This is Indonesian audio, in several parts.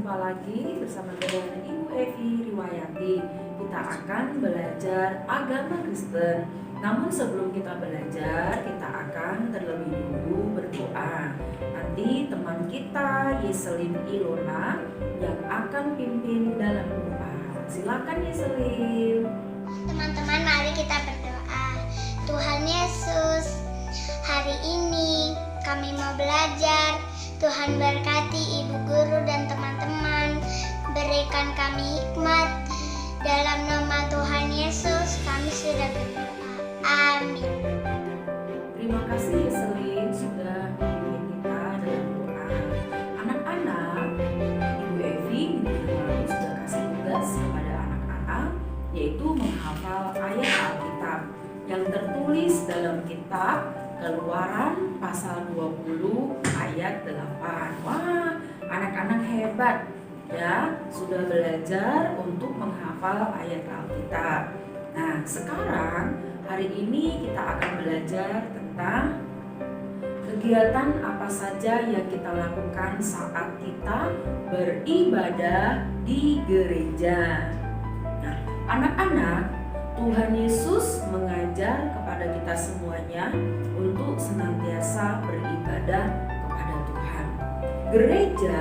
Jumpa lagi bersama dengan Ibu Evi Riwayati. Kita akan belajar agama Kristen. Namun sebelum kita belajar, kita akan terlebih dulu berdoa. Nanti teman kita Yeselin Ilona yang akan pimpin dalam doa. Silakan Yeselin. Teman-teman, mari kita berdoa. Tuhan Yesus, hari ini kami mau belajar. Tuhan berkati ibu guru dan teman-teman, berikan kami hikmat. Dalam nama Tuhan Yesus kami sudah berdoa. Amin. Terima kasih Yeselin sudah memimpin kita dalam doa. Anak-anak, Ibu Evi minggu lalu sudah kasih tugas kepada anak-anak, yaitu menghafal ayat Alkitab yang tertulis dalam kitab Keluaran pasal 20 ayat 8. Wah, anak-anak hebat ya, sudah belajar untuk menghafal ayat Alkitab. Nah, sekarang hari ini kita akan belajar tentang kegiatan apa saja yang kita lakukan saat kita beribadah di gereja. Nah, anak-anak, Tuhan Yesus mengajar kepada kita semuanya untuk senantiasa beribadah kepada Tuhan. Gereja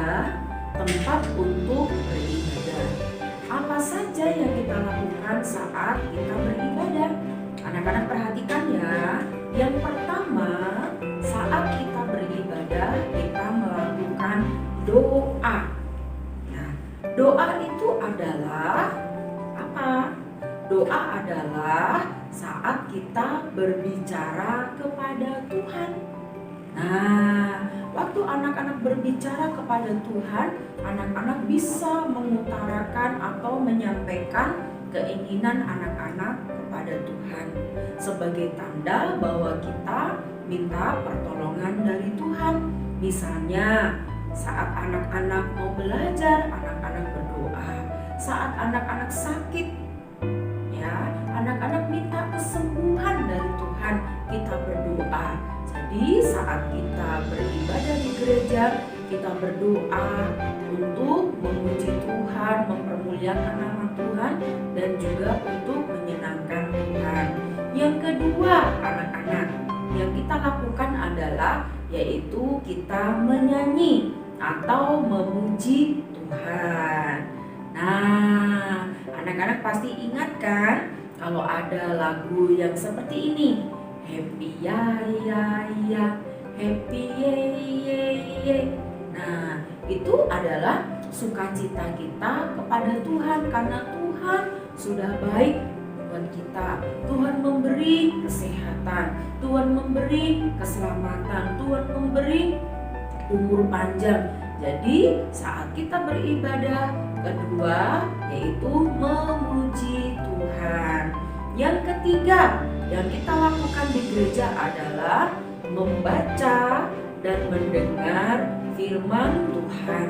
tempat untuk beribadah. Apa saja yang kita lakukan saat kita beribadah? Anak-anak perhatikan ya. Yang pertama, saat kita beribadah, kita melakukan doa. Nah, doa itu adalah apa? Doa adalah saat kita berbicara kepada Tuhan. Nah, waktu anak-anak berbicara kepada Tuhan, anak-anak bisa mengutarakan atau menyampaikan keinginan anak-anak kepada Tuhan sebagai tanda bahwa kita minta pertolongan dari Tuhan. Misalnya, saat anak-anak mau belajar, anak-anak berdoa. Saat anak-anak sakit, anak-anak minta kesembuhan dari Tuhan, kita berdoa. Jadi saat kita beribadah di gereja, kita berdoa untuk memuji Tuhan, mempermuliakan nama Tuhan, dan juga untuk menyenangkan Tuhan. Yang kedua, anak-anak, yang kita lakukan adalah yaitu kita menyanyi atau memuji Tuhan. Nah, anak-anak pasti ingat kan? Kalau ada lagu yang seperti ini, happy ya ya ya, happy ye ye ye. Nah, itu adalah sukacita kita kepada Tuhan karena Tuhan sudah baik buat kita. Tuhan memberi kesehatan, Tuhan memberi keselamatan, Tuhan memberi umur panjang. Jadi, saat kita beribadah, kedua yaitu memuji Tuhan. Yang ketiga yang kita lakukan di gereja adalah membaca dan mendengar firman Tuhan.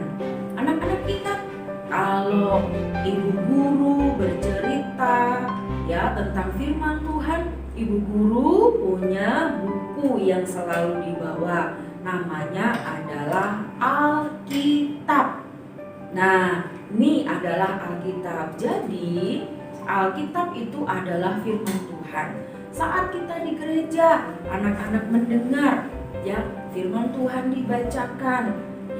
Anak-anak ingat kalau ibu guru bercerita ya tentang firman Tuhan, ibu guru punya buku yang selalu dibawa. Namanya adalah Alkitab. Nah, ini adalah Alkitab. Jadi, Alkitab itu adalah firman Tuhan. Saat kita di gereja, anak-anak mendengar ya firman Tuhan dibacakan,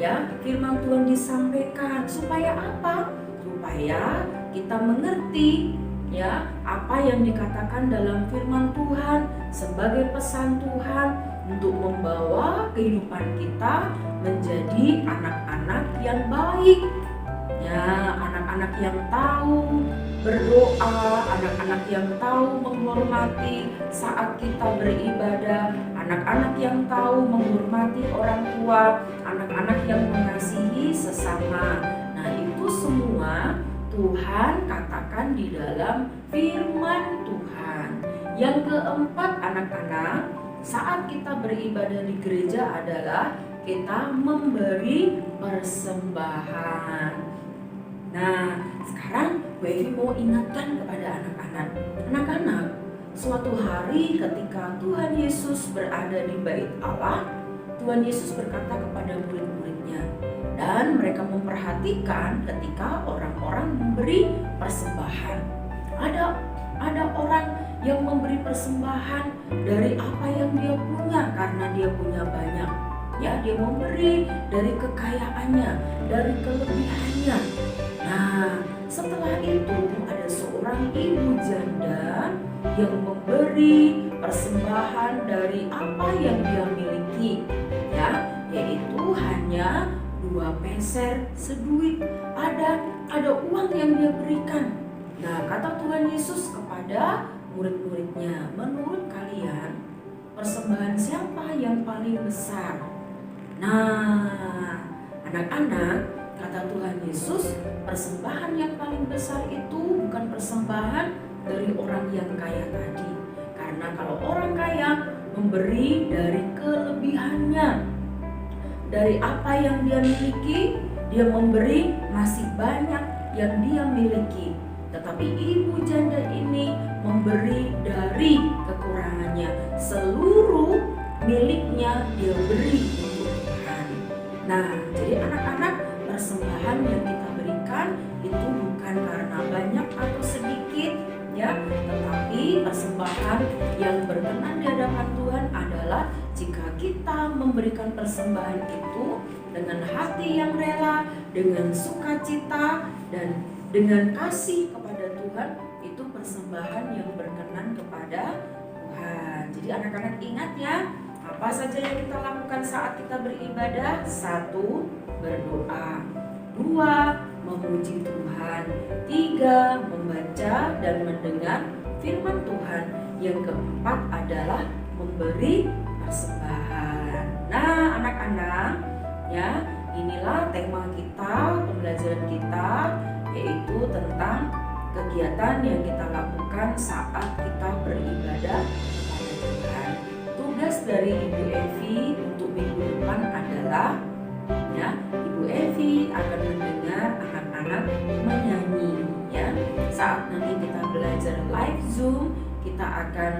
ya firman Tuhan disampaikan. Supaya apa? Supaya kita mengerti ya apa yang dikatakan dalam firman Tuhan sebagai pesan Tuhan untuk membawa kehidupan kita menjadi anak-anak yang baik. Ya, anak-anak yang tahu berdoa, anak-anak yang tahu menghormati saat kita beribadah, anak-anak yang tahu menghormati orang tua, anak-anak yang mengasihi sesama. Nah, itu semua Tuhan katakan di dalam firman Tuhan. Yang keempat, anak-anak, saat kita beribadah di gereja adalah kita memberi persembahan. Nah, sekarang Bu Evi mau ingatkan kepada anak-anak. Anak-anak, suatu hari ketika Tuhan Yesus berada di bait Allah, Tuhan Yesus berkata kepada murid-muridnya, dan mereka memperhatikan ketika orang-orang memberi persembahan. Ada orang yang memberi persembahan dari apa yang dia punya karena dia punya banyak. Ya, dia memberi dari kekayaannya, dari kelebihannya. Nah, setelah itu ada seorang ibu janda yang memberi persembahan dari apa yang dia miliki, ya, yaitu hanya 2 peser seduit. Ada uang yang dia berikan. Nah, kata Tuhan Yesus kepada murid-muridnya, menurut kalian persembahan siapa yang paling besar? Nah, anak-anak, kata Tuhan Yesus, persembahan yang paling besar itu bukan persembahan dari orang yang kaya tadi. Karena kalau orang kaya memberi dari kelebihannya, dari apa yang dia miliki, dia memberi masih banyak yang dia miliki. Tetapi ibu janda ini memberi dari kekurangannya. Seluruh miliknya dia beri untuk Tuhan. Nah, jadi anak-anak, persembahan yang kita berikan itu bukan karena banyak atau sedikit, ya, tetapi persembahan yang berkenan di hadapan Tuhan adalah jika kita memberikan persembahan itu dengan hati yang rela, dengan sukacita, dan dengan kasih kepada Tuhan, itu persembahan yang berkenan kepada Tuhan. Jadi anak-anak ingat ya, apa saja yang kita lakukan saat kita beribadah? 1. Berdoa. 2. Memuji Tuhan. 3. Membaca dan mendengar firman Tuhan. Yang keempat adalah memberi persembahan. Nah, anak-anak, ya, inilah tema kita, pembelajaran kita, yaitu tentang kegiatan yang kita lakukan saat kita beribadah kepada Tuhan. Tugas dari Ibu Evi untuk minggu depan adalah, ya, Ibu Evi akan mendengar anak-anak menyanyi, ya. Saat nanti kita belajar live Zoom, kita akan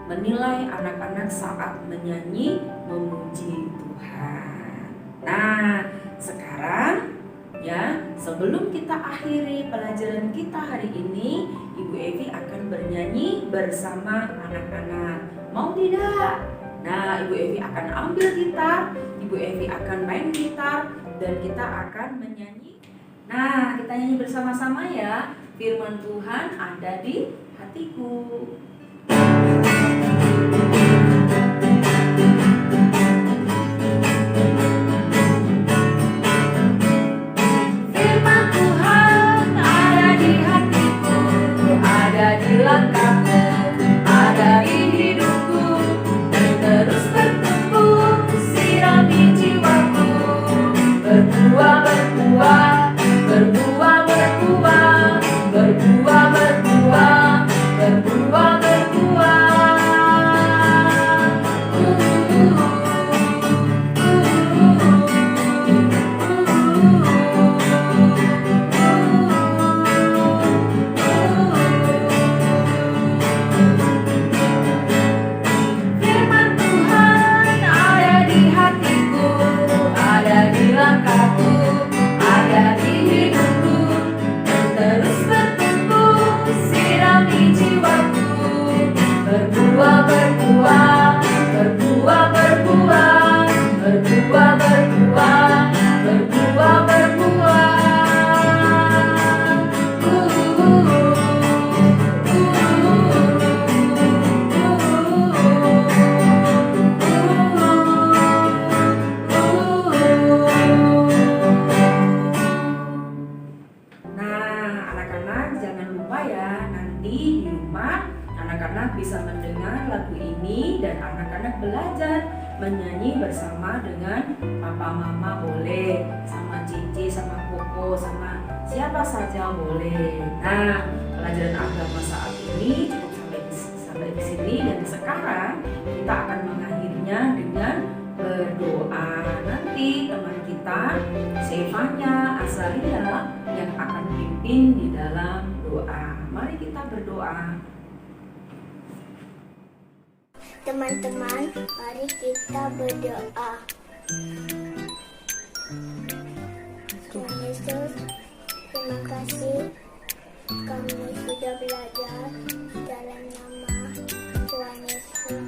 menilai anak-anak saat menyanyi memuji Tuhan. Nah, sekarang, ya, sebelum kita akhiri pelajaran kita hari ini, Ibu Evi akan bernyanyi bersama anak-anak. Mau tidak? Nah, Ibu Evi akan ambil gitar, Ibu Evi akan main gitar, dan kita akan menyanyi. Nah, kita nyanyi bersama-sama ya. Firman Tuhan ada di hatiku. Bisa mendengar lagu ini dan anak-anak belajar menyanyi bersama dengan papa mama boleh, sama Cici, sama Koko, sama siapa saja boleh. Nah, pelajaran agama saat ini cukup sampai di sini, dan sekarang kita akan mengakhirinya dengan berdoa. Nanti teman kita Sevanya, Azalia yang akan pimpin di dalam doa. Mari kita berdoa. Teman-teman, mari kita berdoa. Tuhan Yesus, terima kasih kami sudah belajar dalam nama Tuhan Yesus.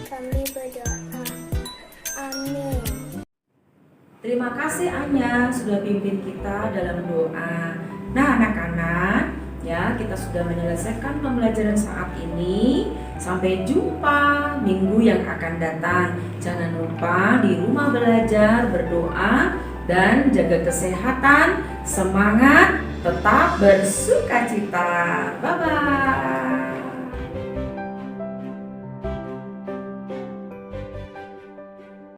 Kami berdoa. Amin. Terima kasih Anya sudah pimpin kita dalam doa. Nah anak-anak, ya kita sudah menyelesaikan pembelajaran saat ini. Sampai jumpa minggu yang akan datang. Jangan lupa di rumah belajar, berdoa, dan jaga kesehatan. Semangat, tetap bersukacita. Bye-bye.